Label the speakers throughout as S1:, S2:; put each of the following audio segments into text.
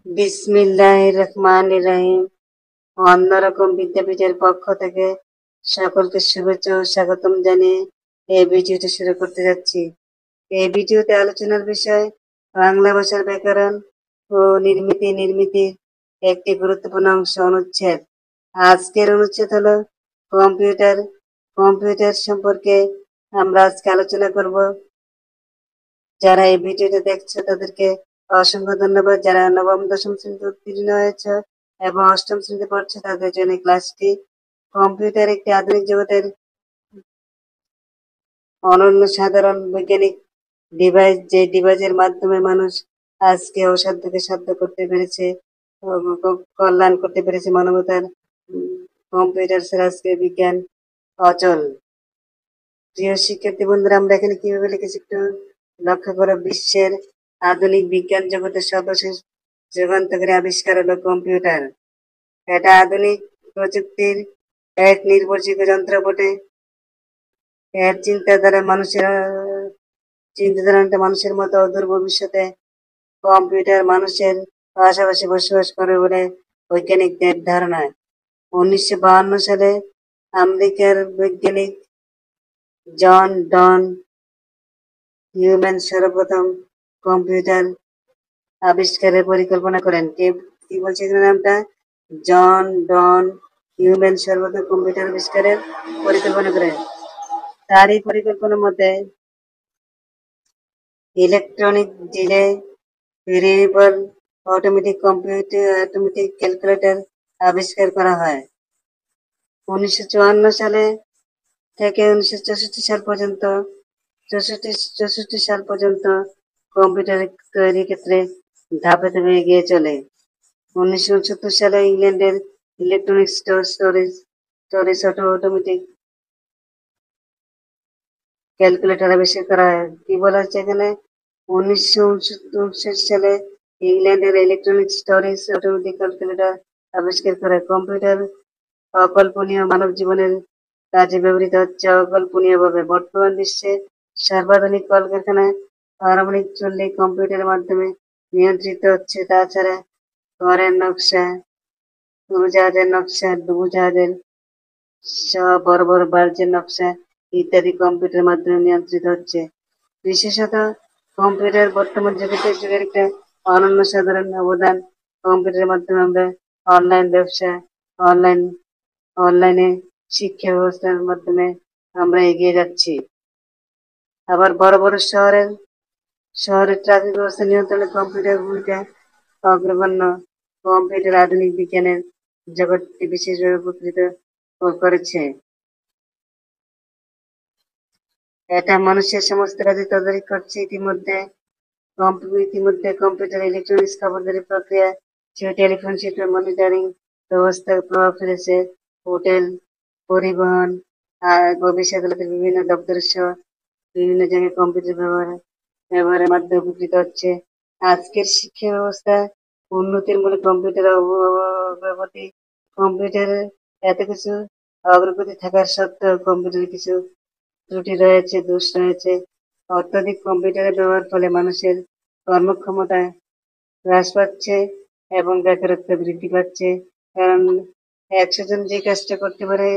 S1: বিসমিল্লাহির রহমানির রহিম। অন্যরকম বিদ্যাপীঠের পক্ষ থেকে সকলকে শুভেচ্ছা ও স্বাগতম জানিয়ে এই ভিডিওটি শুরু করতে যাচ্ছি। এই ভিডিওতে আলোচনার বিষয় বাংলা ভাষার ব্যাকরণ ও নির্মিতির একটি গুরুত্বপূর্ণ অংশ অনুচ্ছেদ। আজকের অনুচ্ছেদ হলো কম্পিউটার। কম্পিউটার সম্পর্কে আমরা আজকে আলোচনা করব। যারা এই ভিডিওটা দেখছো তাদেরকে অসংখ্য ধন্যবাদ। যারা নবম দশম শ্রেণীতে উত্তীর্ণ হয়েছে এবং অষ্টম শ্রেণীতে পড়ছে তাদের জন্য এই ক্লাসটি। কম্পিউটার একটি আধুনিক জগতের অনন্য সাধারণ বৈজ্ঞানিক ডিভাইস, যে ডিভাইসের মাধ্যমে মানুষ আজকে অসাধ্যকে সাধ্য করতে পেরেছে, কল্যাণ করতে পেরেছে মানবতার। কম্পিউটার ছাড়া আজকে বিজ্ঞান অচল। প্রিয় শিক্ষার্থী বন্ধুরা, আমরা এখানে কিভাবে লিখেছি একটু লক্ষ্য করো। বিশ্বের আধুনিক বিজ্ঞান জগতের সর্বশেষ যুগান্তকারী আবিষ্কার হলো কম্পিউটার। এটা আধুনিক প্রযুক্তির এক নির্ভরযোগ্য যন্ত্র বটে। এর চিন্তাধারাটা মানুষের মতো অদূর ভবিষ্যতে কম্পিউটার মানুষের পাশাপাশি বসবাস করে বলে বৈজ্ঞানিকদের ধারণা। 1952 সালে আমেরিকার বৈজ্ঞানিক জন ডন হিউম্যান সর্বপ্রথম কম্পিউটার আবিষ্কারের পরিকল্পনা করেন। কি বলছে এখানে নামটা? জন ডন হিউম্যান সর্বপ্রথম কম্পিউটার আবিষ্কারের পরিকল্পনা করেন। তার এই পরিকল্পনার মধ্যে electronic delay variable automatic calculator আবিষ্কার করা হয়। 1954 সালে থেকে 1964 সাল পর্যন্ত কম্পিউটার তৈরির ক্ষেত্রে ধাপে ধাপে এগিয়ে চলে। 1969 সালে ইংল্যান্ডের ইলেকট্রনিক স্টোরেজ অটোমেটিক ক্যালকুলেটর আবিষ্কার করা হয়। কি বলা হচ্ছে এখানে? 1969 সালে ইংল্যান্ডের ইলেকট্রনিক স্টোরেজ অটোমেটিক ক্যালকুলেটর আবিষ্কার করা হয়। কম্পিউটার অকল্পনীয় মানব জীবনের কাজে ব্যবহৃত হচ্ছে অকল্পনীয়ভাবে। বর্তমান বিশ্বে সর্বাধুনিক কলকারখানায় পারমাণবিক চুল্লি কম্পিউটারের মাধ্যমে নিয়ন্ত্রিত হচ্ছে। তাছাড়া ঘরের নকশা, উড়োজাহাজের নকশা, ডুবোজাহাজের সহ বড় বড় বার্জের নকশা ইত্যাদি কম্পিউটারের মাধ্যমে নিয়ন্ত্রিত হচ্ছে। বিশেষত কম্পিউটার বর্তমান যুগের একটা অনন্য সাধারণ অবদান। কম্পিউটারের মাধ্যমে আমরা অনলাইন ব্যবসা, অনলাইন অনলাইনে শিক্ষা ব্যবস্থার মাধ্যমে আমরা এগিয়ে যাচ্ছি। আবার বড় বড় শহরের ট্রাফিক ব্যবস্থা নিয়ন্ত্রণে কম্পিউটার ভূমিকা অগ্রগণ্য। কম্পিউটার আধুনিক বিজ্ঞানের জগৎকে বিশেষভাবে উপকৃত করেছে। এটা মানুষের সমস্ত কাজে তদারকি করছে। ইতিমধ্যে কম্পিউটার ইলেকট্রনিক্স খবরদারি প্রক্রিয়া, টেলিফোন শিল্পের মনিটরিং ব্যবস্থা প্রভাব ফেলেছে। হোটেল, পরিবহন, অফিস আদালতের বিভিন্ন দপ্তরের সহ বিভিন্ন জায়গায় কম্পিউটার ব্যবহারের মাধ্যমে উপকৃত হচ্ছে। আজকের শিক্ষা ব্যবস্থা উন্নতির মূলে কম্পিউটার অগ্রগতি। কম্পিউটারের এত কিছু অগ্রগতি থাকার সত্ত্বেও কম্পিউটারের কিছু ত্রুটি রয়েছে, দোষ রয়েছে। অত্যধিক কম্পিউটারের ব্যবহার ফলে মানুষের কর্মক্ষমতা হ্রাস পাচ্ছে এবং বেকারত্ব বৃদ্ধি পাচ্ছে। কারণ 100 জন যে কাজটা করতে পারে,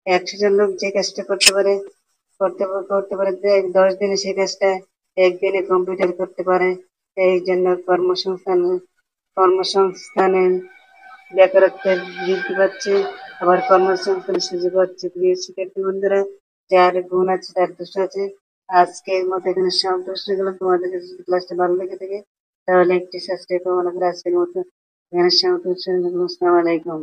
S1: 100 জন লোক যে কাজটা করতে পারে 10 দিনে, সেই কাজটা একদিনে কম্পিউটার করতে পারে। এই জন্য কর্মসংস্থানের বেকারত্ব বৃদ্ধি পাচ্ছে, আবার কর্মসংস্থানের সুযোগ হচ্ছে। প্রিয় শিক্ষার্থী বন্ধুরা, যার গুণ আছে তার দোষ আছে। আজকের মতো এখানে সন্তুষ্ট গেলাম। তোমাদের কাছে যদি ক্লাসটা ভালো লেগে থাকে তাহলে একটি সাবস্ক্রাইব কামনা করে আজকের মতো এখানে সমাপ্ত করছি। আসসালামু আলাইকুম।